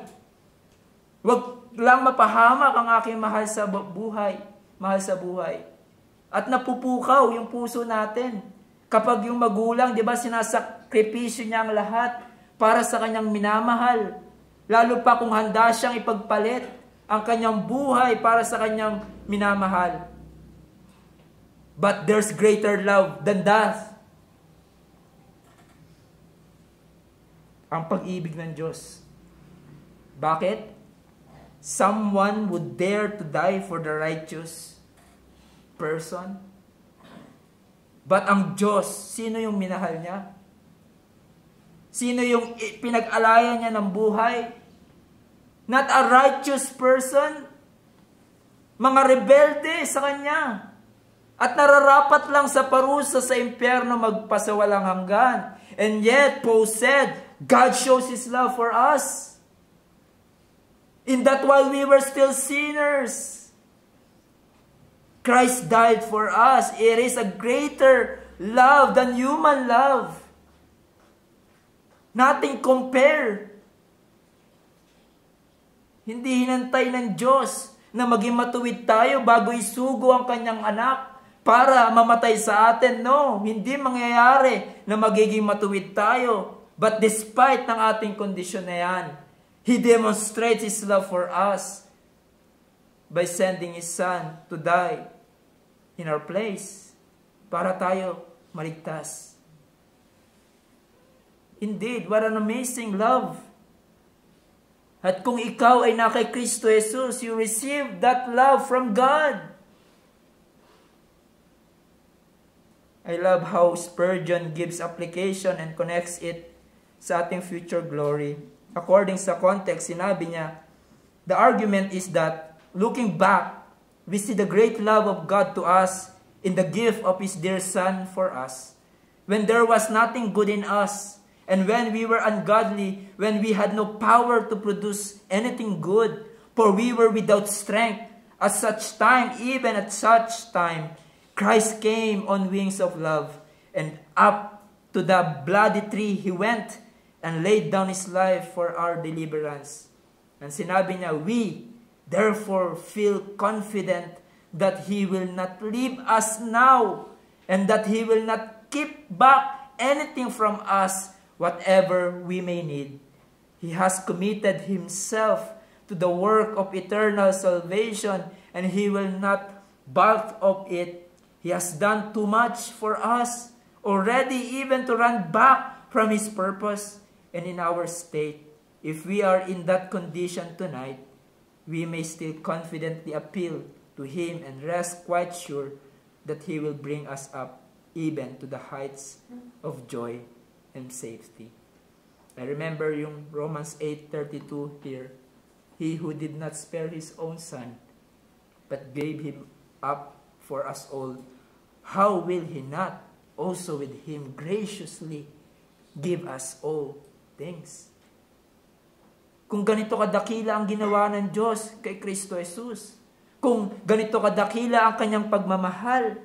Wag lang mapahamak ang aking mahal sa buhay. At napupukaw yung puso natin. Kapag yung magulang, di ba, sinasakripisyo niya ang lahat para sa kanyang minamahal. Lalo pa kung handa siyang ipagpalit ang kanyang buhay para sa kanyang minamahal. But there's greater love than that. Ang pag-ibig ng Diyos. Bakit? Someone would dare to die for the righteous person. But ang Diyos, sino yung minahal niya? Sino yung pinag-alayan niya ng buhay? Not a righteous person. Mga rebelde sa Kanya. At nararapat lang sa parusa sa impyerno magpasawalang hanggan. And yet, Paul said, God shows His love for us. In that while we were still sinners, Christ died for us. It is a greater love than human love. Nothing compare. Hindi hinantay ng Diyos na maging matuwid tayo bago isugo ang kanyang anak para mamatay sa atin. No, hindi mangyayari na magiging matuwid tayo. But despite ng ating kondisyon na yan, He demonstrates His love for us by sending His Son to die in our place para tayo maligtas. Indeed, what an amazing love. At kung ikaw ay na kay Kristo Jesus, you receive that love from God. I love how Spurgeon gives application and connects it sa ating future glory. According sa context, sinabi niya, the argument is that, looking back, we see the great love of God to us in the gift of His dear Son for us. When there was nothing good in us, and when we were ungodly, when we had no power to produce anything good, for we were without strength, at such time, even at such time, Christ came on wings of love, and up to the bloody tree He went and laid down His life for our deliverance. And sinabi niya, we therefore feel confident that He will not leave us now, and that He will not keep back anything from us, whatever we may need. He has committed Himself to the work of eternal salvation, and He will not balk of it. He has done too much for us already, even to run back from His purpose. And in our state, if we are in that condition tonight, we may still confidently appeal to Him and rest quite sure that He will bring us up even to the heights of joy and safety. I remember yung Romans 8:32 here. He who did not spare His own Son, but gave Him up for us all, how will He not also with Him graciously give us all things? Kung ganito kadakila ang ginawa ng Diyos kay Kristo Jesus, kung ganito kadakila ang Kanyang pagmamahal,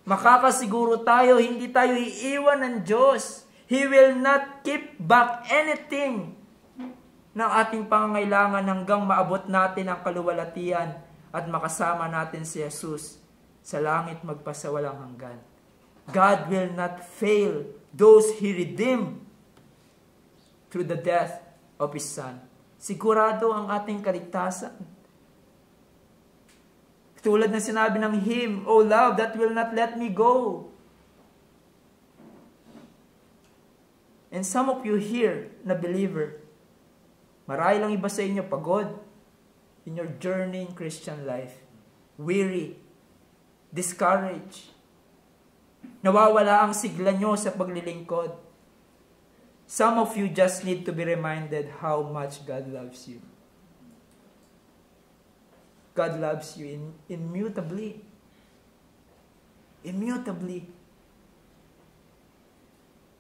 makakasiguro tayo, hindi tayo iiwan ng Diyos. He will not keep back anything ng ating pangangailangan hanggang maabot natin ang kaluwalhatian at makasama natin si Jesus sa langit magpasawalang hanggan. God will not fail those He redeemed through the death of His Son. Sigurado ang ating kaligtasan. Tulad ng sinabi ng hymn, O love that will not let me go. And some of you here na believer, marahil lang iba sa inyo pagod in your journey in Christian life, weary, discouraged, nawawala ang sigla nyo sa paglilingkod. Some of you just need to be reminded how much God loves you. God loves you immutably. Immutably.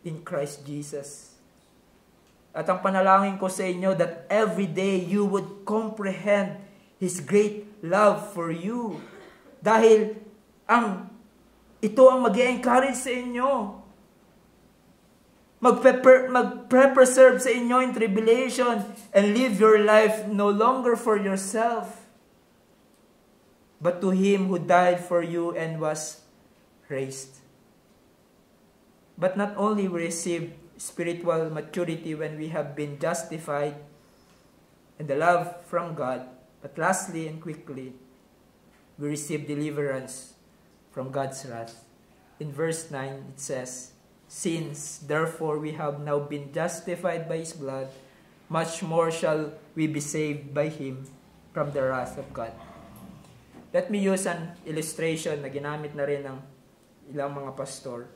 In Christ Jesus. At ang panalangin ko sa inyo that every day you would comprehend His great love for you. Dahil ito ang mag-encourage sa inyo. Magpe-preserve sa inyo in tribulation and live your life no longer for yourself, but to Him who died for you and was raised. But not only we receive spiritual maturity when we have been justified and the love from God, but lastly and quickly, we receive deliverance from God's wrath. In verse 9, it says, Since, therefore, we have now been justified by His blood, much more shall we be saved by Him from the wrath of God. Let me use an illustration na ginamit na rin ng ilang mga pastor.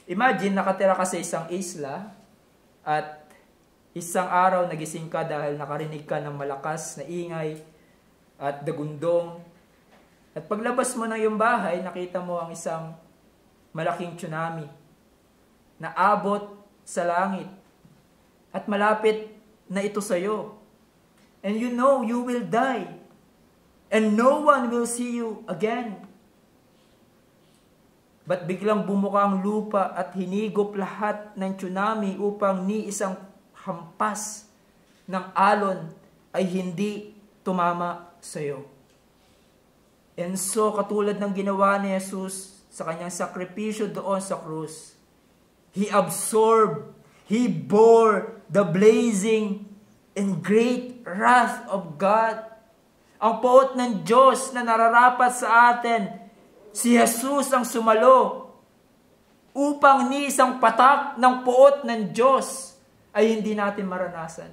Imagine, nakatira ka sa isang isla at isang araw nagising ka dahil nakarinig ka ng malakas na ingay at dagundong. At paglabas mo ng iyong bahay, nakita mo ang isang malaking tsunami na abot sa langit at malapit na ito sa iyo. And you know you will die and no one will see you again. But biglang bumuka ang lupa at hinigop lahat ng tsunami upang ni isang hampas ng alon ay hindi tumama sa iyo. And so, katulad ng ginawa ni Jesus sa kanyang sakripisyo doon sa krus, He absorbed, He bore the blazing and great wrath of God. Ang poot ng Diyos na nararapat sa atin, si Jesus ang sumalo upang ni isang patak ng poot ng Diyos ay hindi natin maranasan.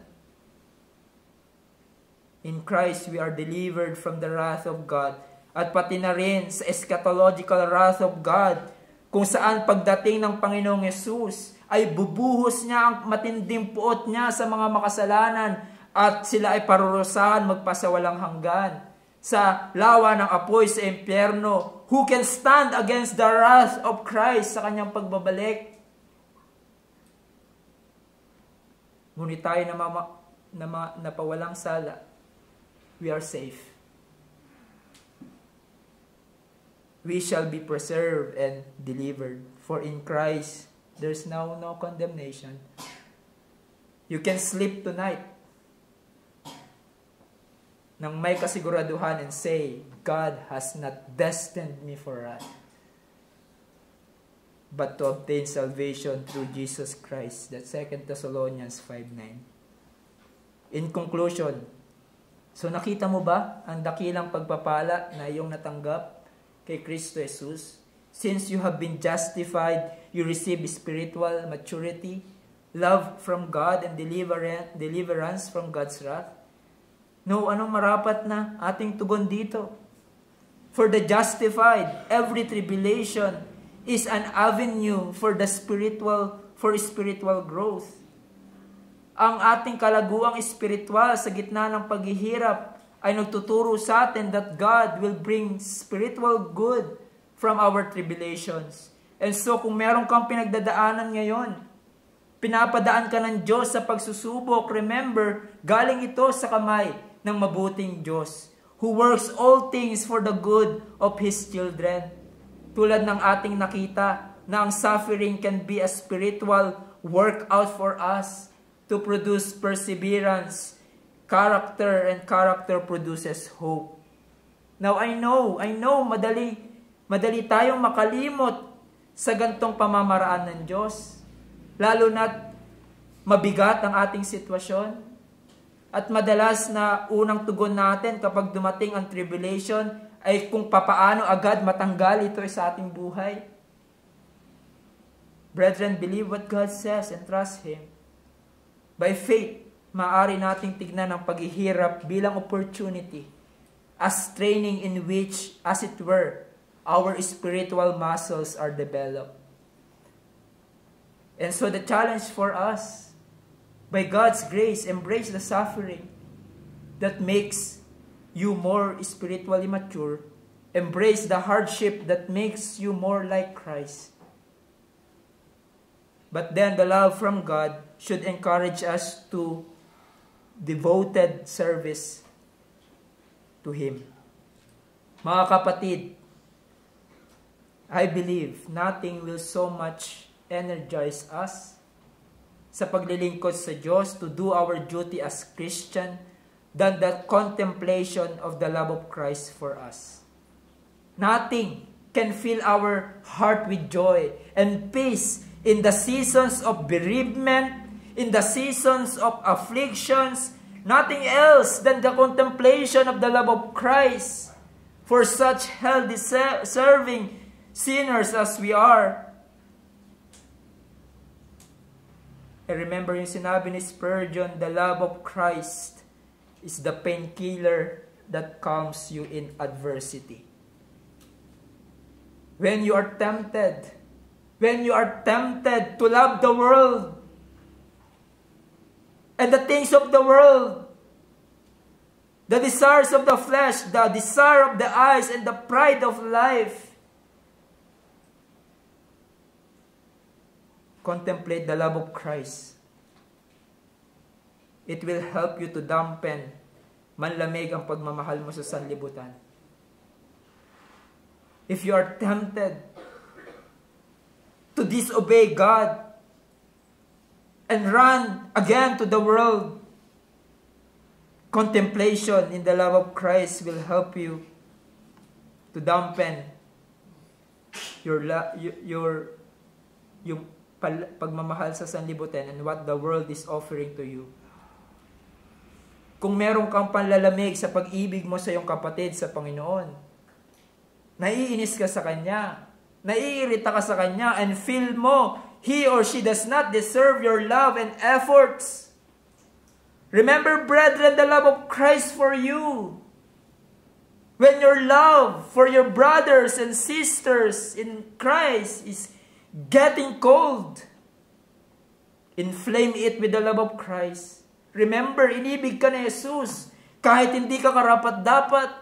In Christ, we are delivered from the wrath of God, at pati na rin sa eschatological wrath of God, kung saan pagdating ng Panginoong Yesus ay bubuhos niya ang matinding puot niya sa mga makasalanan at sila ay parurusahan magpasawalang hanggan sa lawa ng apoy sa impyerno. Who can stand against the wrath of Christ sa kanyang pagbabalik? Ngunit tayo na pawalang sala, we are safe. We shall be preserved and delivered. For in Christ, there's now no condemnation. You can sleep tonight nang may kasiguraduhan and say, God has not destined me for wrath, but to obtain salvation through Jesus Christ. That's 2 Thessalonians 5:9. In conclusion, so nakita mo ba ang dakilang pagpapala na iyong natanggap kay Kristo Jesus? Since you have been justified, you receive spiritual maturity, love from God, and deliverance from God's wrath. No, anong marapat na ating tugon dito? For the justified, every tribulation is an avenue for spiritual growth. Ang ating kalaguang espiritual sa gitna ng paghihirap ay nagtuturo sa atin that God will bring spiritual good from our tribulations. And so kung meron kang pinagdadaanan ngayon, pinapadaan ka ng Diyos sa pagsusubok, remember, galing ito sa kamay ng mabuting Diyos, who works all things for the good of His children. Tulad ng ating nakita na ang suffering can be a spiritual workout for us to produce perseverance, character, and character produces hope. Now, I know, madali tayong makalimot sa gantong pamamaraan ng Diyos. Lalo na't mabigat ang ating sitwasyon. At madalas na unang tugon natin kapag dumating ang tribulation ay kung papaano agad matanggal ito sa ating buhay. Brethren, believe what God says and trust Him. By faith, maaari nating tignan ang paghihirap bilang opportunity as training in which, as it were, our spiritual muscles are developed. And so the challenge for us, by God's grace, embrace the suffering that makes you more spiritually mature. Embrace the hardship that makes you more like Christ. But then the love from God should encourage us to devoted service to Him. Mga kapatid, I believe nothing will so much energize us sa paglilingkod sa Diyos to do our duty as Christian than the contemplation of the love of Christ for us. Nothing can fill our heart with joy and peace in the seasons of bereavement, in the seasons of afflictions, nothing else than the contemplation of the love of Christ for such hell-deserving sinners as we are. I remember yung sinabi ni Spurgeon, the love of Christ is the painkiller that calms you in adversity. When you are tempted to love the world and the things of the world, the desires of the flesh, the desire of the eyes, and the pride of life, contemplate the love of Christ. It will help you to dampen, manlamig ang pagmamahal mo sa sanlibutan. If you are tempted to disobey God and run again to the world, contemplation in the love of Christ will help you to dampen yung pagmamahal sa sanlibutan and what the world is offering to you. kung meron kang panlalamig sa pag-ibig mo sa iyong kapatid sa Panginoon. Naiinis ka sa kanya, naiirita ka sa kanya, and feel mo, he or she does not deserve your love and efforts. Remember, brethren, the love of Christ for you. When your love for your brothers and sisters in Christ is getting cold, inflame it with the love of Christ. Remember, inibig ka ni Jesus kahit hindi ka karapat-dapat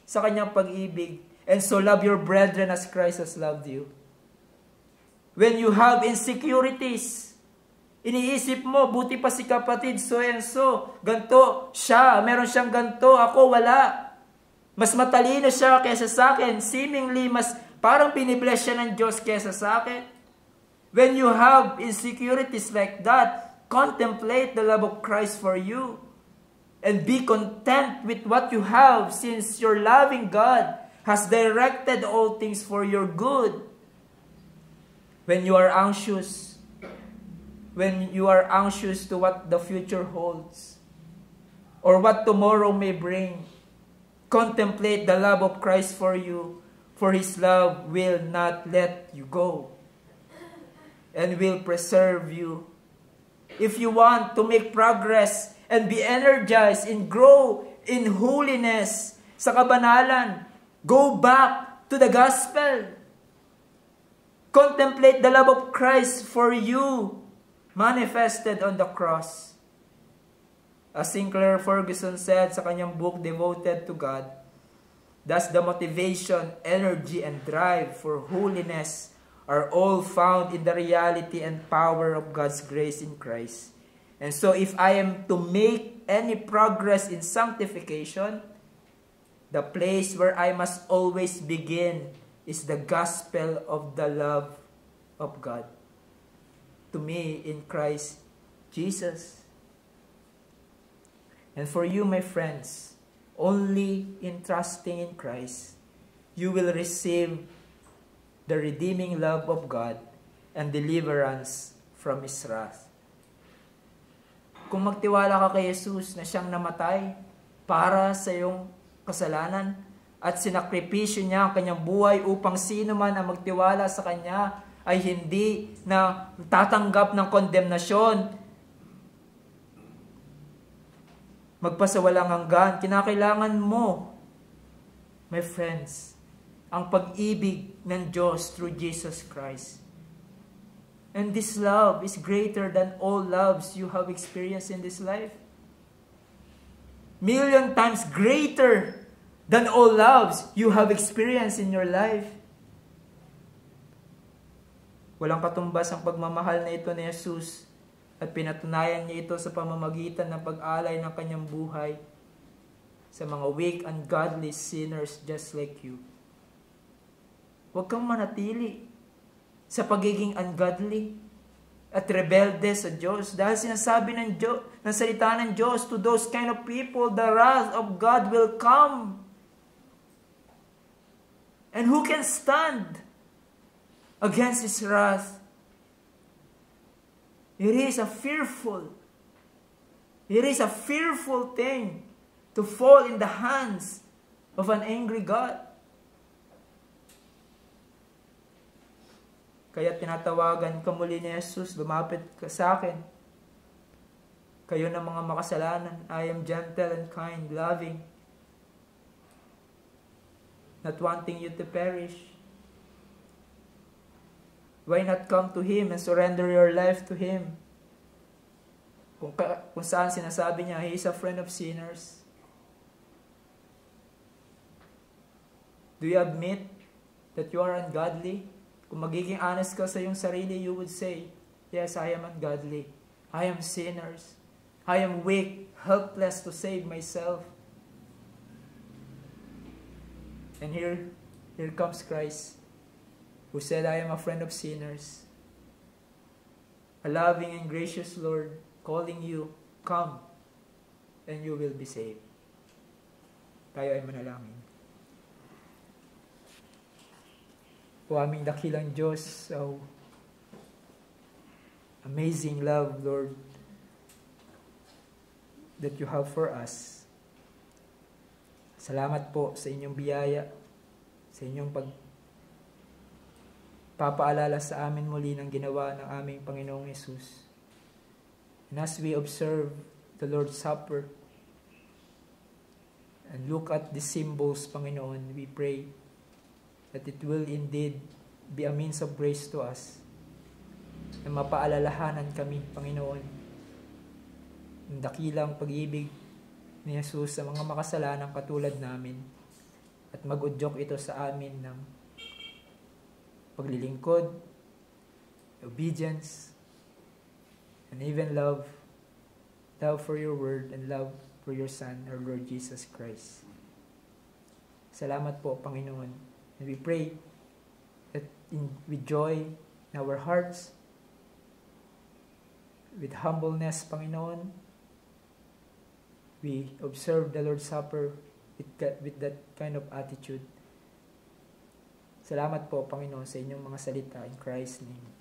sa kanyang pag-ibig. And so love your brethren as Christ has loved you. When you have insecurities, iniisip mo, buti pa si kapatid so and so, ganto siya, meron siyang ganto, ako wala. Mas matalino siya kaysa sa akin, seemingly mas parang binibless siya ng Diyos kaysa sa akin. When you have insecurities like that, contemplate the love of Christ for you. And be content with what you have, since your loving God has directed all things for your good. When you are anxious to what the future holds, or what tomorrow may bring, contemplate the love of Christ for you, for His love will not let you go, and will preserve you. If you want to make progress and be energized and grow in holiness sa kabanalan, go back to the gospel. Contemplate the love of Christ for you, manifested on the cross. As Sinclair Ferguson said sa kanyang book, Devoted to God, thus the motivation, energy, and drive for holiness are all found in the reality and power of God's grace in Christ. And so if I am to make any progress in sanctification, the place where I must always begin is the gospel of the love of God to me in Christ Jesus. And for you, my friends, only in trusting in Christ, you will receive the redeeming love of God and deliverance from His wrath. Kung magtiwala ka kay Jesus na siyang namatay para sa iyong kasalanan at sinakripisyo niya ang kanyang buhay upang sino man ang magtiwala sa kanya ay hindi na tatanggap ng kondemnasyon, magpasawalang hanggan, kinakailangan mo, my friends, ang pag-ibig ng Diyos through Jesus Christ. And this love is greater than all loves you have experienced in this life. Million times greater than all loves you have experienced in your life. Walang katumbas ang pagmamahal na ito ni Jesus at pinatunayan niya ito sa pamamagitan ng pag-alay ng kanyang buhay sa mga weak, ungodly sinners just like you. Huwag kang manatili sa pagiging ungodly at rebelde sa Diyos. Dahil sinasabi ng salita ng Diyos, to those kind of people, the wrath of God will come. And who can stand against His wrath? It is a fearful thing to fall in the hands of an angry God. Kaya tinatawagan ka muli ni Jesus, lumapit ka sa akin. Kayo ng mga makasalanan, I am gentle and kind, loving, not wanting you to perish. Why not come to Him and surrender your life to Him? Kung saan sinasabi niya, He is a friend of sinners. Do you admit that you are ungodly? Kung magiging honest ka sa iyong sarili, you would say, yes, I am ungodly. I am sinners. I am weak, helpless to save myself. And here comes Christ, who said, I am a friend of sinners. A loving and gracious Lord calling you, come, and you will be saved. Tayo ay manalangin. O aming dakilang Diyos, so amazing love, Lord. that you have for us. Salamat po sa inyong biyaya, sa inyong pagpapaalala sa amin muli ng ginawa ng aming Panginoong Yesus. And as we observe the Lord's Supper and look at the symbols, Panginoon, we pray that it will indeed be a means of grace to us, na mapaalalahanan kami, Panginoon, ng dakilang pag-ibig ni Jesus sa mga makasalanang katulad namin, at mag-udyok ito sa amin ng paglilingkod, obedience, and even love for your word and love for your Son, our Lord Jesus Christ. Salamat po, Panginoon. And we pray that with joy in our hearts, with humbleness, Panginoon, we observe the Lord's Supper with that kind of attitude. Salamat po, Panginoon, sa inyong mga salita in Christ's name.